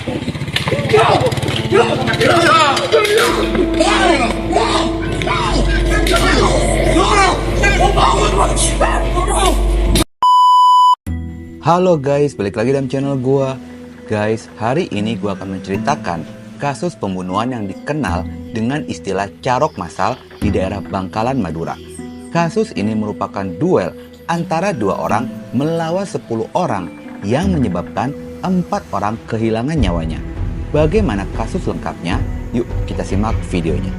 Halo guys, balik lagi dalam channel gua. Guys, hari ini gua akan menceritakan kasus pembunuhan yang dikenal dengan istilah carok massal di daerah Bangkalan, Madura. Kasus ini merupakan duel antara 2 orang melawan 10 orang yang menyebabkan 4 orang kehilangan nyawanya. Bagaimana kasus lengkapnya? Yuk kita simak videonya.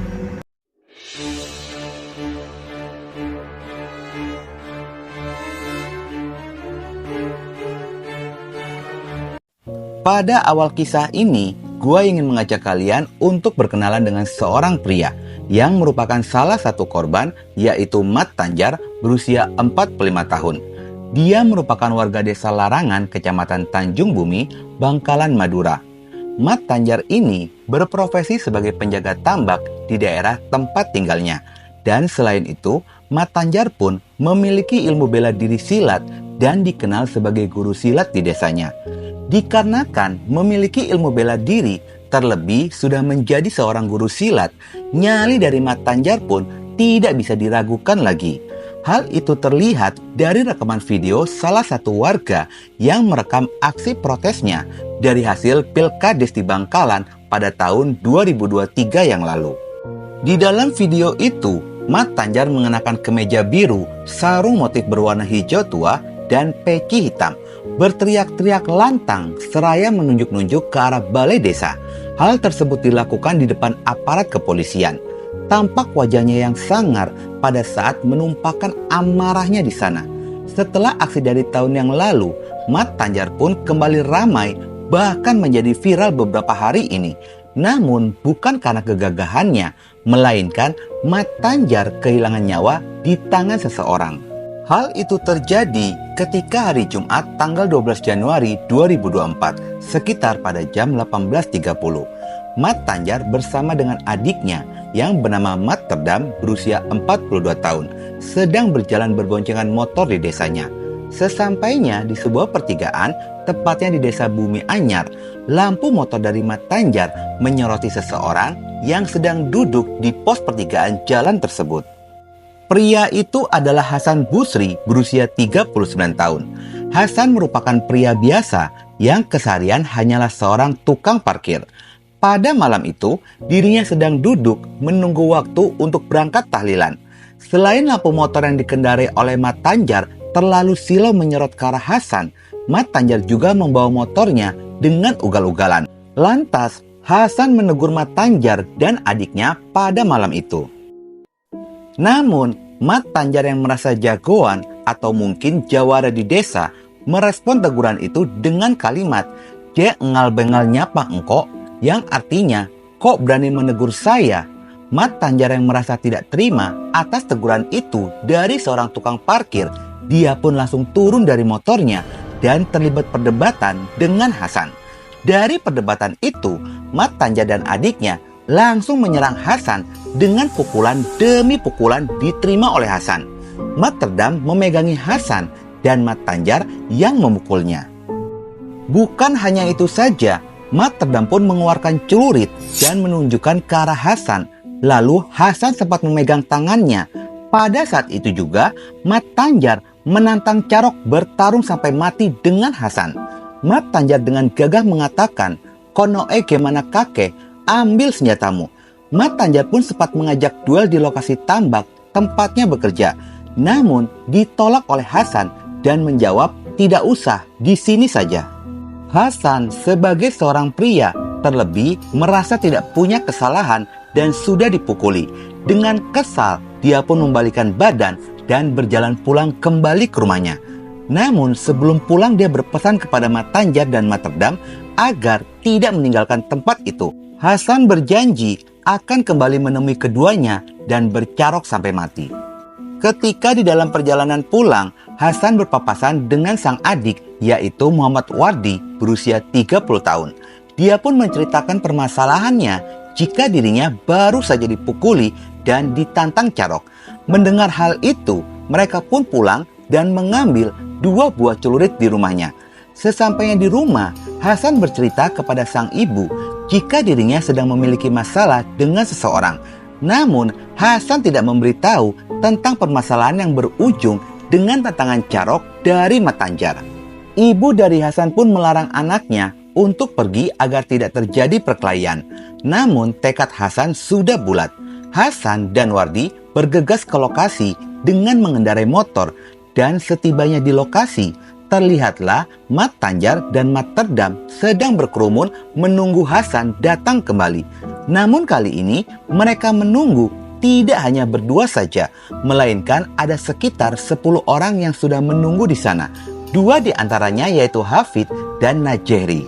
Pada awal kisah ini, gua ingin mengajak kalian untuk berkenalan dengan seorang pria yang merupakan salah satu korban, yaitu Mat Tanjar berusia 45 tahun. Dia merupakan warga desa Larangan, Kecamatan Tanjung Bumi, Bangkalan, Madura. Mat Tanjar ini berprofesi sebagai penjaga tambak di daerah tempat tinggalnya. Dan selain itu, Mat Tanjar pun memiliki ilmu bela diri silat dan dikenal sebagai guru silat di desanya. Dikarenakan memiliki ilmu bela diri, terlebih sudah menjadi seorang guru silat, nyali dari Mat Tanjar pun tidak bisa diragukan lagi. Hal itu terlihat dari rekaman video salah satu warga yang merekam aksi protesnya dari hasil Pilkades di Bangkalan pada tahun 2023 yang lalu. Di dalam video itu, Mat Tanjar mengenakan kemeja biru, sarung motif berwarna hijau tua, dan peci hitam, berteriak-teriak lantang seraya menunjuk-nunjuk ke arah balai desa. Hal tersebut dilakukan di depan aparat kepolisian. Tampak wajahnya yang sangar pada saat menumpahkan amarahnya di sana. Setelah aksi dari tahun yang lalu, Mat Tanjar pun kembali ramai, bahkan menjadi viral beberapa hari ini. Namun bukan karena kegagahannya, melainkan Mat Tanjar kehilangan nyawa di tangan seseorang. Hal itu terjadi ketika hari Jumat tanggal 12 Januari 2024, sekitar pada jam 18.30. Mat Tanjar bersama dengan adiknya yang bernama Mat Terdam berusia 42 tahun sedang berjalan berboncengan motor di desanya. Sesampainya di sebuah pertigaan, tepatnya di desa Bumi Anyar, lampu motor dari Mat Tanjar menyoroti seseorang yang sedang duduk di pos pertigaan jalan tersebut. Pria itu adalah Hasan Busri berusia 39 tahun. Hasan merupakan pria biasa yang keseharian hanyalah seorang tukang parkir. Pada malam itu, dirinya sedang duduk menunggu waktu untuk berangkat tahlilan. Selain lampu motor yang dikendarai oleh Mat Tanjar terlalu silau menyorot ke arah Hasan, Mat Tanjar juga membawa motornya dengan ugal-ugalan. Lantas, Hasan menegur Mat Tanjar dan adiknya pada malam itu. Namun, Mat Tanjar yang merasa jagoan atau mungkin jawara di desa merespon teguran itu dengan kalimat "Cek engal-bengal nyapa engkok", yang artinya "Kok berani menegur saya?" Mat Tanjar yang merasa tidak terima atas teguran itu dari seorang tukang parkir, dia pun langsung turun dari motornya dan terlibat perdebatan dengan Hasan. Dari perdebatan itu, Mat Tanjar dan adiknya langsung menyerang Hasan dengan pukulan demi pukulan diterima oleh Hasan. Mat Terdam memegangi Hasan dan Mat Tanjar yang memukulnya. Bukan hanya itu saja, Mat Terdam pun mengeluarkan celurit dan menunjukkan ke arah Hasan. Lalu Hasan sempat memegang tangannya. Pada saat itu juga, Mat Tanjar menantang Carok bertarung sampai mati dengan Hasan. Mat Tanjar dengan gagah mengatakan, "Konoe gimana kakek? Ambil senjatamu." Mat Tanjar pun sempat mengajak duel di lokasi tambak tempatnya bekerja. Namun ditolak oleh Hasan dan menjawab tidak usah, di sini saja. Hasan sebagai seorang pria terlebih merasa tidak punya kesalahan dan sudah dipukuli. Dengan kesal, dia pun membalikkan badan dan berjalan pulang kembali ke rumahnya. Namun sebelum pulang dia berpesan kepada Mat Tanjar dan Mat Terdam agar tidak meninggalkan tempat itu. Hasan berjanji akan kembali menemui keduanya dan bercarok sampai mati. Ketika di dalam perjalanan pulang, Hasan berpapasan dengan sang adik, yaitu Muhammad Wardi berusia 30 tahun. Dia pun menceritakan permasalahannya jika dirinya baru saja dipukuli dan ditantang carok. Mendengar hal itu, mereka pun pulang dan mengambil 2 buah celurit di rumahnya. Sesampainya di rumah, Hasan bercerita kepada sang ibu jika dirinya sedang memiliki masalah dengan seseorang. Namun, Hasan tidak memberitahu tentang permasalahan yang berujung dengan tantangan Carok dari Mat Tanjar. Ibu dari Hasan pun melarang anaknya untuk pergi agar tidak terjadi perkelahian. Namun, tekad Hasan sudah bulat. Hasan dan Wardi bergegas ke lokasi dengan mengendarai motor, dan setibanya di lokasi, terlihatlah Mat Tanjar dan Mat Terdam sedang berkerumun menunggu Hasan datang kembali. Namun kali ini mereka menunggu tidak hanya berdua saja, melainkan ada sekitar 10 orang yang sudah menunggu di sana. 2 di antaranya yaitu Hafid dan Najeri.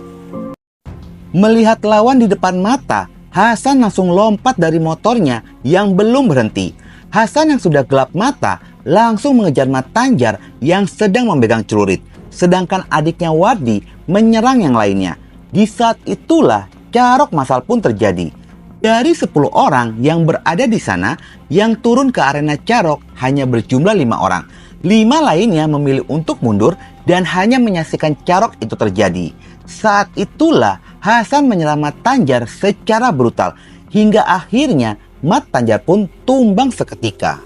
Melihat lawan di depan mata, Hasan langsung lompat dari motornya yang belum berhenti. Hasan yang sudah gelap mata langsung mengejar Mat Tanjar yang sedang memegang celurit. Sedangkan adiknya Wardi menyerang yang lainnya. Di saat itulah Carok masal pun terjadi. Dari 10 orang yang berada di sana, yang turun ke arena Carok hanya berjumlah 5 orang. 5 lainnya memilih untuk mundur dan hanya menyaksikan Carok itu terjadi. Saat itulah Hasan menyerang Mat Tanjar secara brutal, hingga akhirnya Mat Tanjar pun tumbang seketika.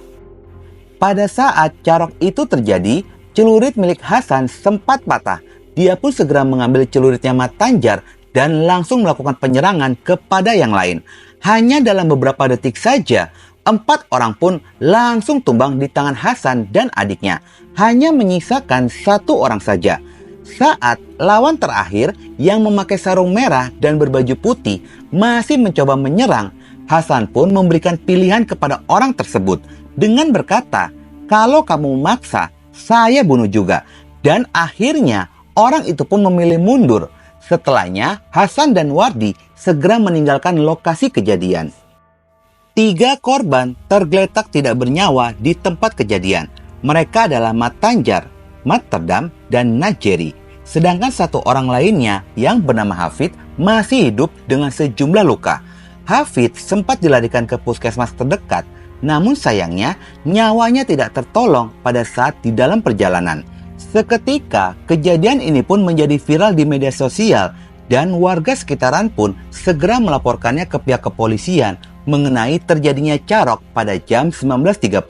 Pada saat Carok itu terjadi, celurit milik Hasan sempat patah. Dia pun segera mengambil celuritnya Mat Tanjar dan langsung melakukan penyerangan kepada yang lain. Hanya dalam beberapa detik saja, 4 orang pun langsung tumbang di tangan Hasan dan adiknya. Hanya menyisakan 1 orang saja. Saat lawan terakhir yang memakai sarung merah dan berbaju putih masih mencoba menyerang, Hasan pun memberikan pilihan kepada orang tersebut dengan berkata, "Kalau kamu memaksa, saya bunuh juga." Dan akhirnya orang itu pun memilih mundur. Setelahnya, Hasan dan Wardi segera meninggalkan lokasi kejadian. 3 korban tergeletak tidak bernyawa di tempat kejadian. Mereka adalah Mat Tanjar, Mat Terdam, dan Najeri. Sedangkan 1 orang lainnya yang bernama Hafid masih hidup dengan sejumlah luka. Hafid sempat dilarikan ke puskesmas terdekat, namun sayangnya nyawanya tidak tertolong pada saat di dalam perjalanan. Seketika kejadian ini pun menjadi viral di media sosial dan warga sekitaran pun segera melaporkannya ke pihak kepolisian mengenai terjadinya Carok pada jam 19.30.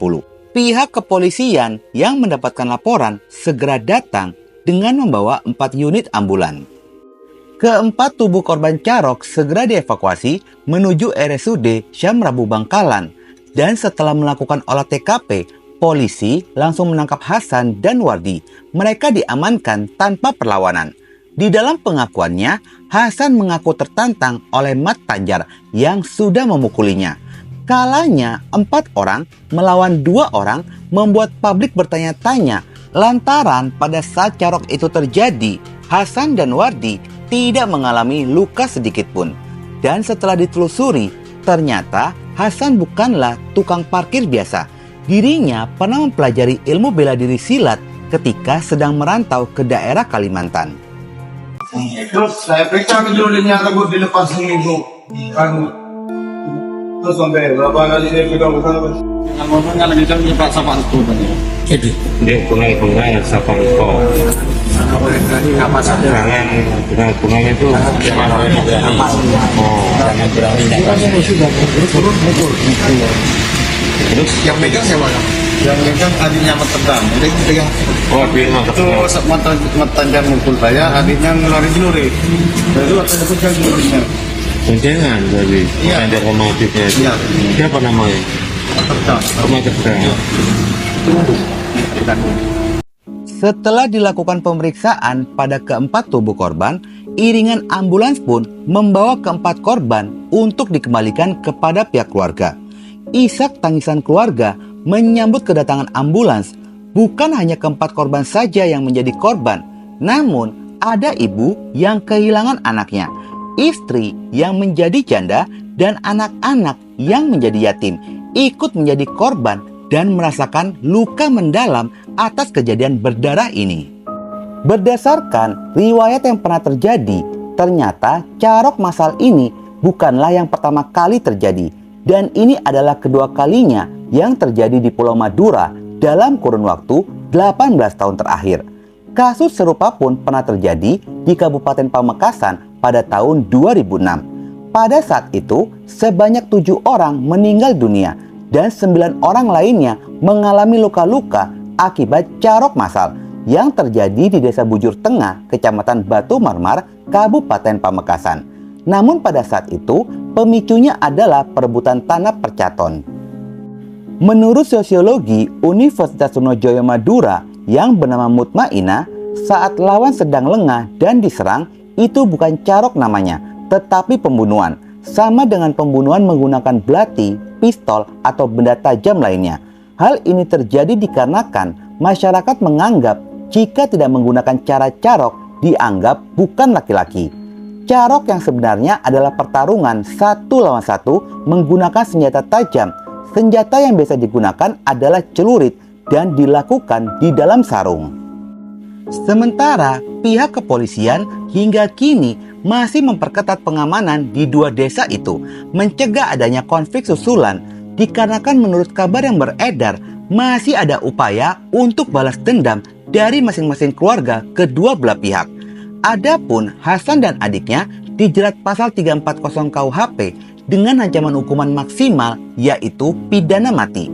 Pihak kepolisian yang mendapatkan laporan segera datang dengan membawa 4 unit ambulan. Keempat tubuh korban Carok segera dievakuasi menuju RSUD Syam Rabu Bangkalan, dan setelah melakukan olah TKP, polisi langsung menangkap Hasan dan Wardi. Mereka diamankan tanpa perlawanan. Di dalam pengakuannya, Hasan mengaku tertantang oleh Mat Tanjar yang sudah memukulinya. Kalanya 4 orang melawan 2 orang membuat publik bertanya-tanya lantaran pada saat Carok itu terjadi, Hasan dan Wardi tidak mengalami luka sedikit pun. Dan setelah ditelusuri, ternyata Hasan bukanlah tukang parkir biasa. Dirinya pernah mempelajari ilmu bela diri silat ketika sedang merantau ke daerah Kalimantan. Terus saya periksa kejurulinnya tersebut dilepas seminggu. Terus sampai berapa kali saya pegang ke sana? Ngomongnya lagi jauh di Pak Sapanto tadi. Jadi Dia bunga-bunga Sapanto. apa saja? Bunga itu Jangan berani terus yang megang siapa? Yang megang adiknya Mat Terdam. Jadi pegang. bina Itu Mat Tanjar mukul saya, adiknya ngelari celurit. Jadi waktu itu pegang celuritnya. boncengan tadi. Iya. Tanda komotifnya itu. Iya. Siapa namanya? Terdam. Rumah Terdam. Setelah dilakukan pemeriksaan pada keempat tubuh korban, iringan ambulans pun membawa keempat korban untuk dikembalikan kepada pihak keluarga. Isak tangisan keluarga menyambut kedatangan ambulans. Bukan hanya keempat korban saja yang menjadi korban, namun ada ibu yang kehilangan anaknya, istri yang menjadi janda, dan anak-anak yang menjadi yatim ikut menjadi korban dan merasakan luka mendalam atas kejadian berdarah ini. Berdasarkan riwayat yang pernah terjadi, ternyata Carok masal ini bukanlah yang pertama kali terjadi, dan ini adalah kedua kalinya yang terjadi di Pulau Madura dalam kurun waktu 18 tahun terakhir. Kasus serupa pun pernah terjadi di Kabupaten Pamekasan pada tahun 2006. Pada saat itu, sebanyak 7 orang meninggal dunia dan 9 orang lainnya mengalami luka-luka akibat carok massal yang terjadi di Desa Bujur Tengah, Kecamatan Batu Marmar, Kabupaten Pamekasan. Namun pada saat itu, pemicunya adalah perebutan tanah percaton. Menurut sosiologi Universitas Trunojoyo Madura yang bernama Mutmainah, saat lawan sedang lengah dan diserang, itu bukan carok namanya, tetapi pembunuhan. Sama dengan pembunuhan menggunakan belati, pistol, atau benda tajam lainnya. Hal ini terjadi dikarenakan masyarakat menganggap jika tidak menggunakan cara carok dianggap bukan laki-laki. Carok yang sebenarnya adalah pertarungan 1 lawan 1 menggunakan senjata tajam. Senjata yang biasa digunakan adalah celurit dan dilakukan di dalam sarung. Sementara pihak kepolisian hingga kini masih memperketat pengamanan di 2 desa itu, mencegah adanya konflik susulan dikarenakan menurut kabar yang beredar masih ada upaya untuk balas dendam dari masing-masing keluarga kedua belah pihak. Adapun Hasan dan adiknya dijerat pasal 340 KUHP dengan ancaman hukuman maksimal yaitu pidana mati.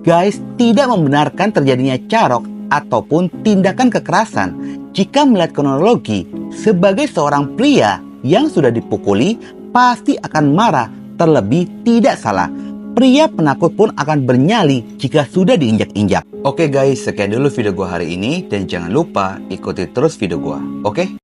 Guys, tidak membenarkan terjadinya carok ataupun tindakan kekerasan. Jika melihat kronologi, sebagai seorang pria yang sudah dipukuli pasti akan marah, terlebih tidak salah. Pria penakut pun akan bernyali jika sudah diinjak-injak. Oke guys, sekian dulu video gua hari ini dan jangan lupa ikuti terus video gua. Oke?